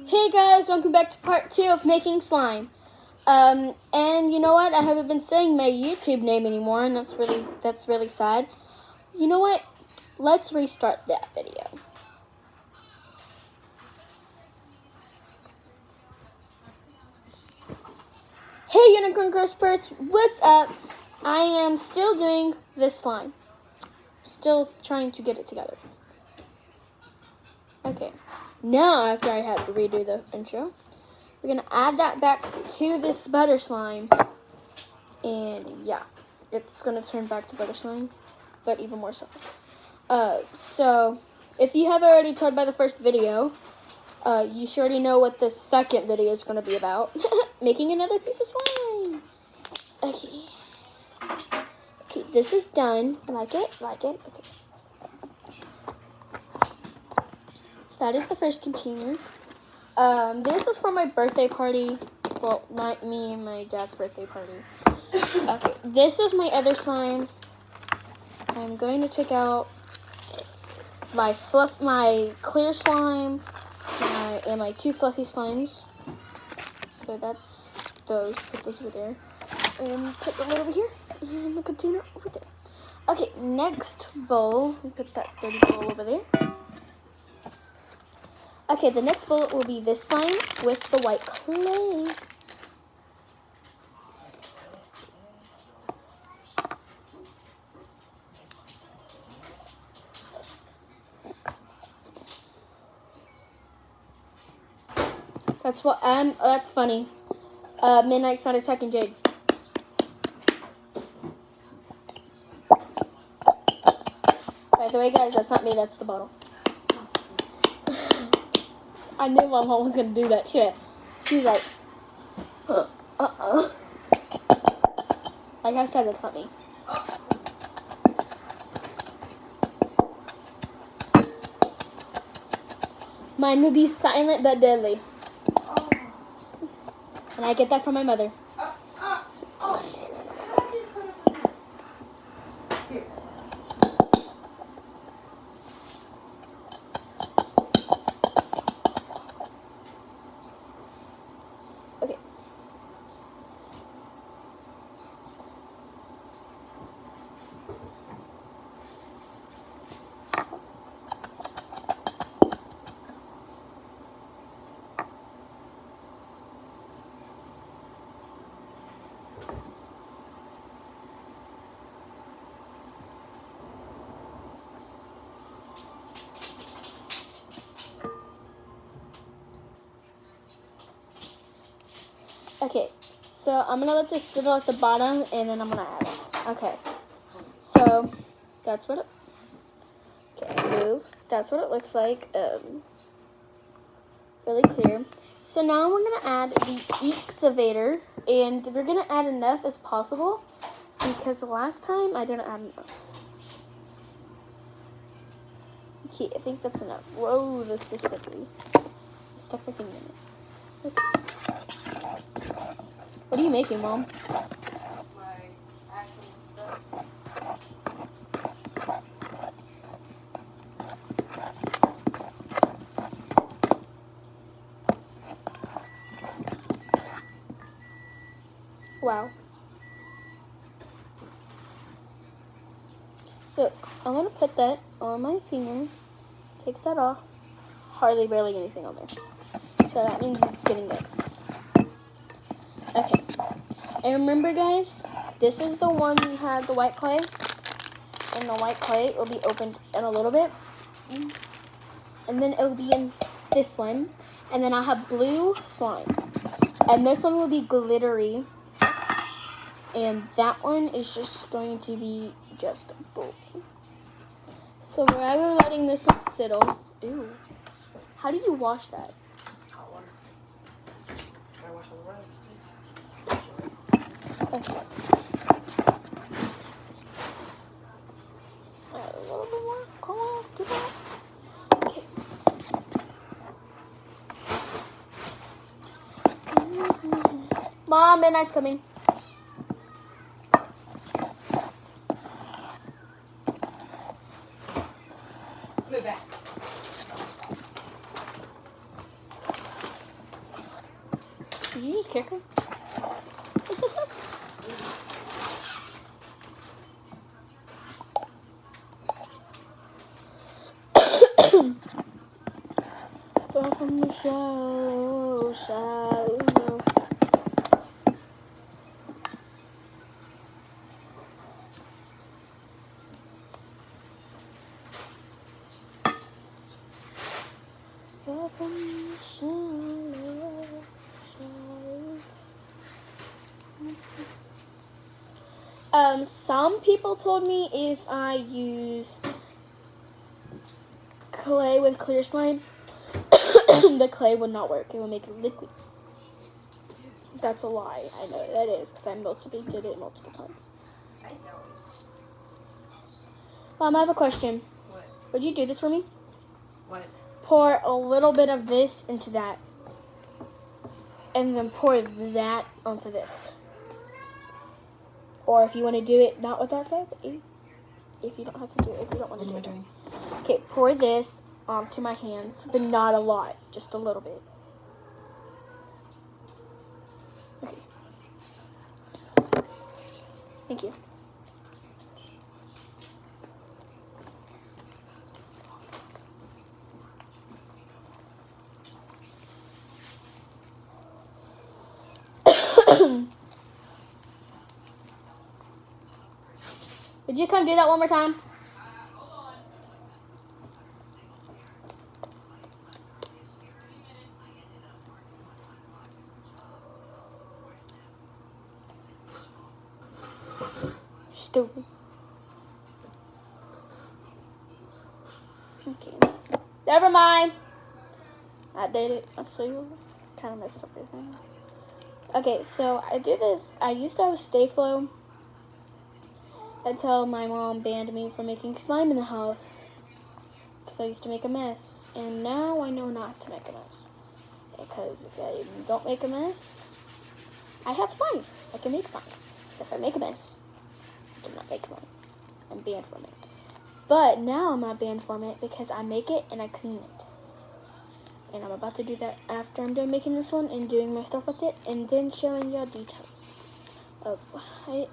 Hey guys, welcome back to part 2 of making slime. And you know what? I haven't been saying my YouTube name anymore, and that's really sad. You know what? Let's restart that video. Hey Unicorn Girl Spurts, what's up? I am still doing this slime. Still trying to get it together. Okay. Now, after I had to redo the intro, we're going to add that back to this butter slime. And yeah, it's going to turn back to butter slime, but even more so. So, if you haven't already told by the first video, you should already know what the second video is going to be about. Making another piece of slime. Okay. Okay, this is done. Like it? Okay. That is the first container. This is for my birthday party. Well, me and my dad's birthday party. Okay, this is my other slime. I'm going to take out my clear slime, and my 2 fluffy slimes. So that's those. Put those over there. And put the lid over here, and the container over there. Okay, next bowl. We put that dirty bowl over there. Okay, the next bullet will be this slime with the white clay. That's funny. Midnight's not attacking Jade. By the way, guys, that's not me, that's the bottle. I knew my mom was going to do that shit. She's like, Like I said, that's not me. Mine would be silent but deadly. And I get that from my mother. Okay. Okay, so I'm going to let this settle at the bottom, and then I'm going to add it. Okay, so that's what move. That's what it looks like. Really clear. So now we're going to add the activator, and we're going to add enough as possible, because the last time I didn't add enough. Okay, I think that's enough. Whoa, this is slippery. I stuck my finger in it. Okay. What are you making, Mom? My action stuff. Wow. Look, I'm going to put that on my finger. Take that off. Barely anything on there. So that means it's getting good. Okay. And remember, guys, this is the one you had the white clay. And the white clay will be opened in a little bit. And then it will be in this one. And then I'll have blue slime. And this one will be glittery. And that one is just going to be just blue. So while we're letting this one settle, ew. How did you wash that? Hot water. I wash all the rags too. Okay. A little bit more. Come on, do that. Okay. Mom, midnight's coming. Move back. Did you just kick her? Far from the shallow, shallow. Far from the shallow, shallow. Some people told me if I use clay with clear slime, the clay would not work. It would make it liquid. That's a lie. I know that is because I did it multiple times. I know. Mom, I have a question. What? Would you do this for me? What? Pour a little bit of this into that. And then pour that onto this. Or if you want to do it not with that though, if you don't have to do it, if you don't want to do it. doing? Okay, pour this onto my hands, but not a lot, just a little bit. Okay. Thank you. Would you come do that one more time? Stupid. Okay. Never mind. I did it. I see you kind of messed up everything. Okay, so I did this. I used to have a Stay-Flow until my mom banned me from making slime in the house because I used to make a mess. And now I know not to make a mess because if I don't make a mess, I have slime. I can make slime. If I make a mess, I cannot make slime. I'm banned from it. But now I'm not banned from it because I make it and I clean it. And I'm about to do that after I'm done making this one and doing my stuff with it, and then showing y'all details of it.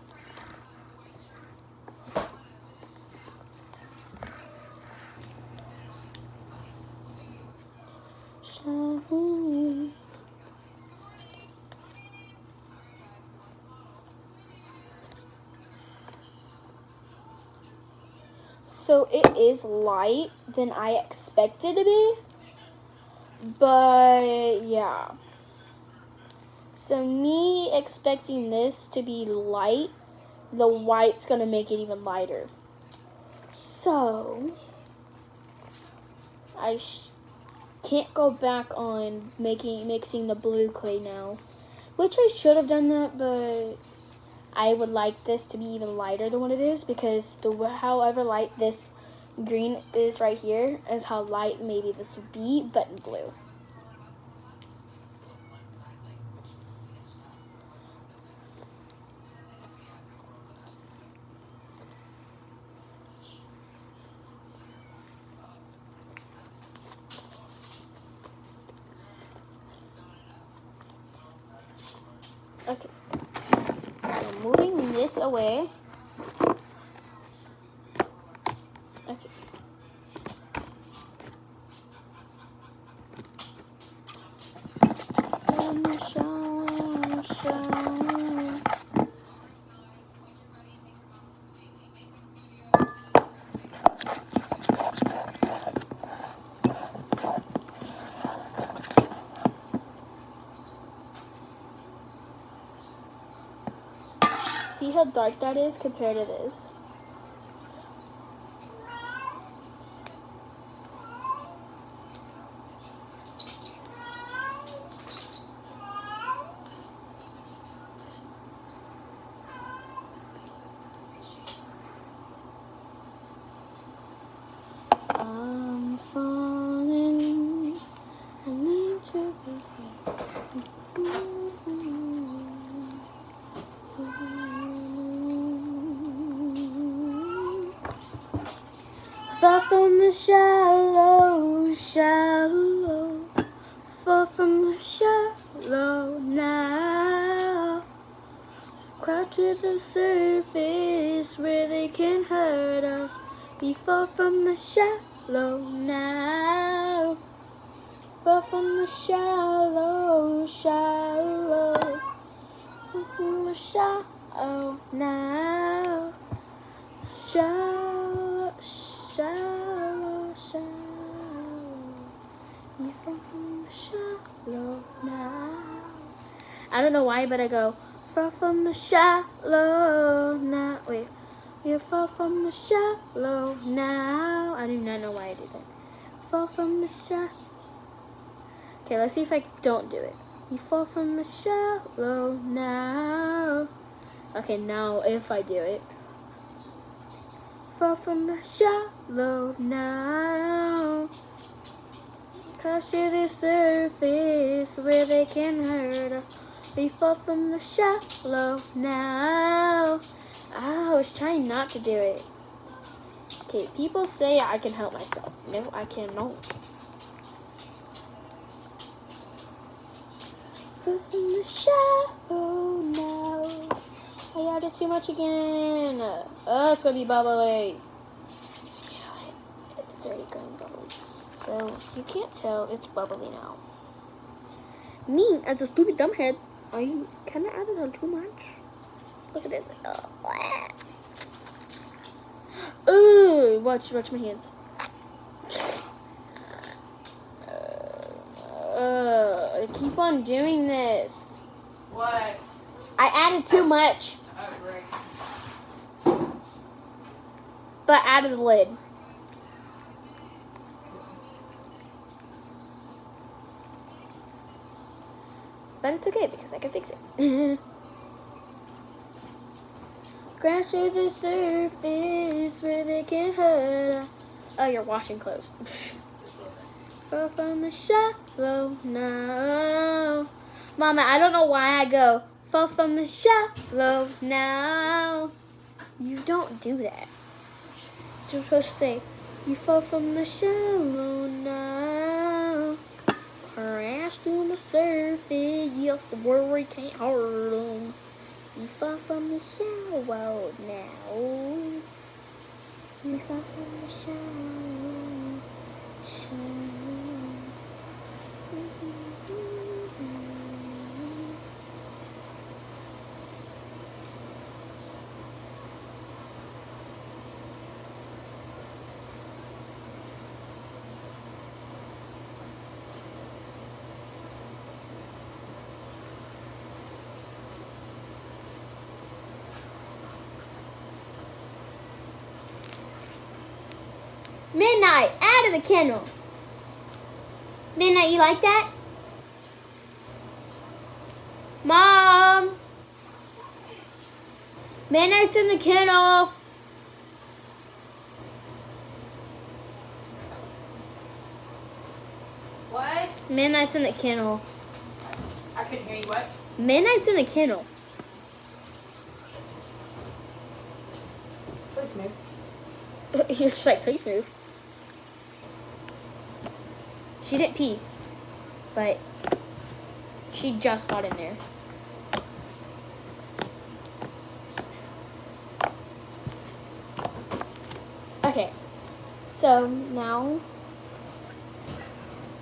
So it is light than I expected to be. But yeah, so me expecting this to be light, the white's gonna make it even lighter. So I can't go back on mixing the blue clay now, which I should have done that, but I would like this to be even lighter than what it is because however light this green is right here is how light maybe this would be, but in blue. Okay, so moving this away. Okay. See how dark that is compared to this? I'm falling. I need to be free. Far from the shallow, shallow. Far from the shallow. shallow now. Crouch to the surface where they can hurt us. We fall from the shallow now. Fall from the shallow, shallow. From the shallow now. Shallow, shallow, shallow. We fall from the shallow now. I don't know why, but I go. Fall from the shallow now. Wait. You fall from the shallow now. I do not know why I did that. Fall from the shallow. Okay, let's see if I don't do it. You fall from the shallow now. Okay, now if I do it. Fall from the shallow now. Crouch to the surface where they can hurt us. We fall from the shallow now. Oh, I was trying not to do it. Okay, people say I can help myself. No, I cannot. Fall from the shallow now. I added too much again. Oh, it's gonna be bubbly. It's already going bubbly. So, you can't tell it's bubbly now. Me, as a stupid dumbhead, I kind of added on too much. Look at this. Ooh, watch my hands. I keep on doing this. What? I added too much, Oh, great. but added the lid. But it's okay because I can fix it. Crash to the surface where they can hurt us. Oh, you're washing clothes. Fall from the shallow now. Mama, I don't know why I go, fall from the shallow now. You don't do that. You're supposed to say, you fall from the shallow now. Crash to the surface where we can't hurt them. You fall from the shallow now. You fall from the shallow, shallow. Midnight, out of the kennel. Midnight, you like that? Mom! Midnight's in the kennel. What? Midnight's in the kennel. I couldn't hear you. What? Midnight's in the kennel. Please move. You're just like, please move. She didn't pee, but she just got in there. Okay, so now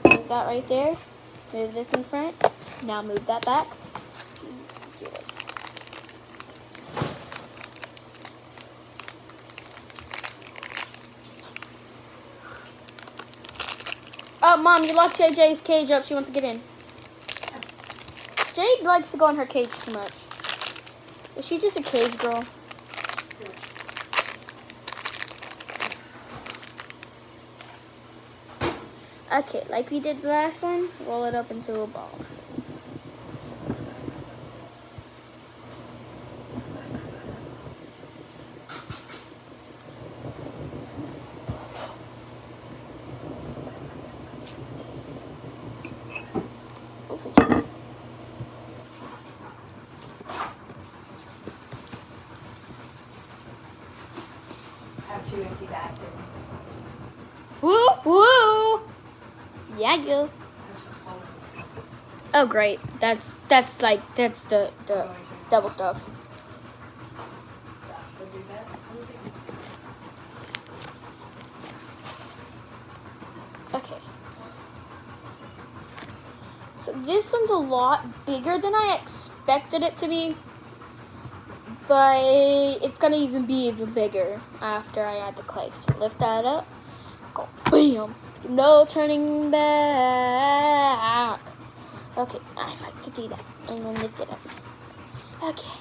move that right there. Move this in front. Now move that back. Do this. Oh, Mom, you locked JJ's cage up. She wants to get in. Jade likes to go in her cage too much. Is she just a cage girl? Okay, like we did the last one, roll it up into a ball. I have 2 empty baskets. Woo, woo! Yeah, you. Oh, great. That's the double stuff. That's what do that. Okay. So this one's a lot bigger than I expected it to be. But it's gonna be even bigger after I add the clay. So lift that up. Go bam. No turning back. Okay, I like to do that. And then lift it up. Okay.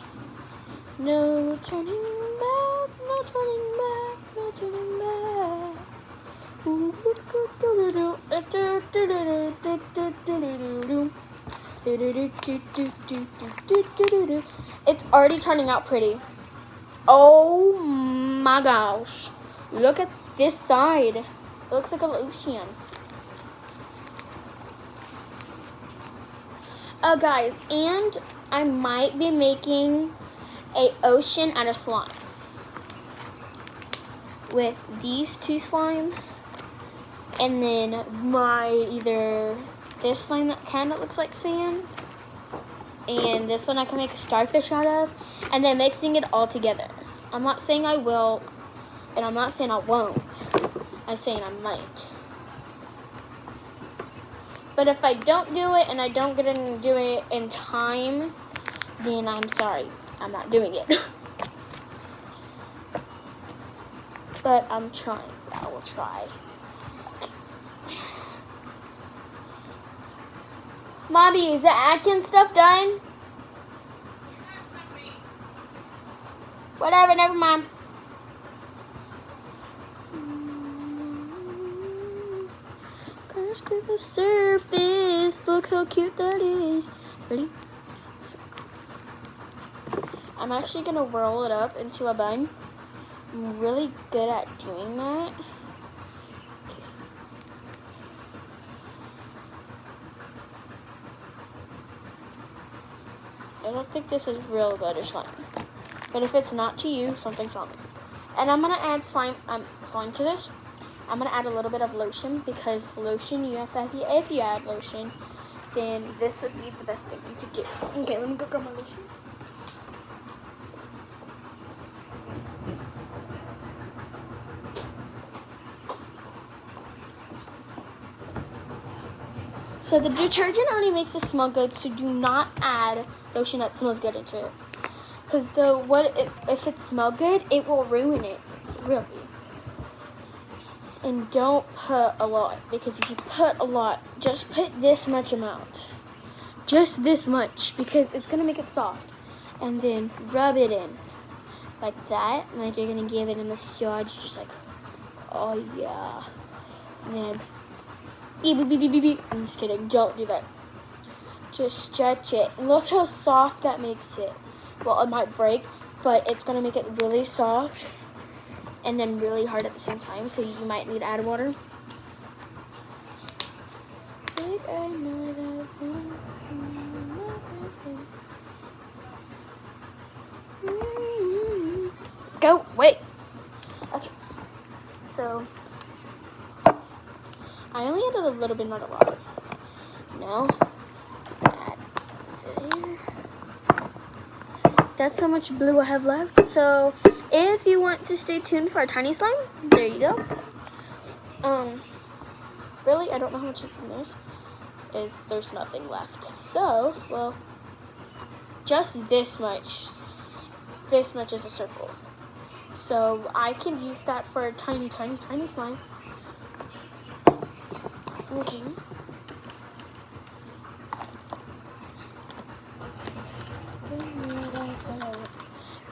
No turning back, no turning back, no turning back. It's already turning out pretty. Oh my gosh. Look at this side. It looks like an ocean. Guys, and I might be making a ocean out of slime with these two slimes, and then my either this slime that kind of looks like sand, and this one I can make a starfish out of, and then mixing it all together. I'm not saying I will, and I'm not saying I won't. I'm saying I might. But if I don't do it and I don't get to do it in time, then I'm sorry. I'm not doing it. But I'm trying. I will try. Mommy, is the Atkins stuff done? Whatever, never mind. Gonna scrape the surface. Look how cute that is. Ready? So, I'm actually gonna roll it up into a bun. I'm really good at doing that. Okay. I don't think this is real butter slime. But if it's not to you, something's wrong. And I'm gonna add slime to this. I'm gonna add a little bit of lotion, because lotion, if you add lotion, then this would be the best thing you could do. Okay, let me go grab my lotion. So the detergent already makes it smell good, so do not add lotion that smells good into it. Because if it smells good, it will ruin it, really. And don't put a lot, because if you put a lot, just put this much amount. Just this much, because it's going to make it soft. And then rub it in like that. Like you're going to give it a massage, just like, oh yeah. And then, I'm just kidding, don't do that. Just stretch it. And look how soft that makes it. Well, it might break, but it's going to make it really soft and then really hard at the same time, so you might need to add water. Go, wait. Okay, so I only added a little bit, not a lot. Now, add there. That's how much blue I have left. So if you want to stay tuned for our tiny slime, there you go. Really, I don't know how much is in this. There's nothing left. So, well, just this much. This much is a circle. So I can use that for a tiny, tiny, tiny slime. Okay.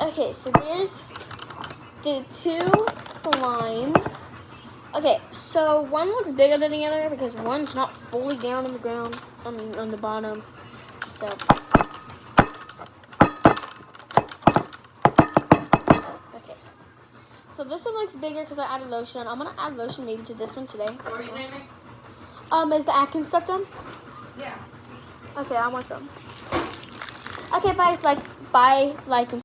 Okay, so there's the two slimes. Okay, so one looks bigger than the other because one's not fully down on the ground. I mean, on the bottom. So. Okay. So this one looks bigger because I added lotion. I'm going to add lotion maybe to this one today. What are you saying? Is the Atkins stuff done? Yeah. Okay, I want some. Okay, bye, like,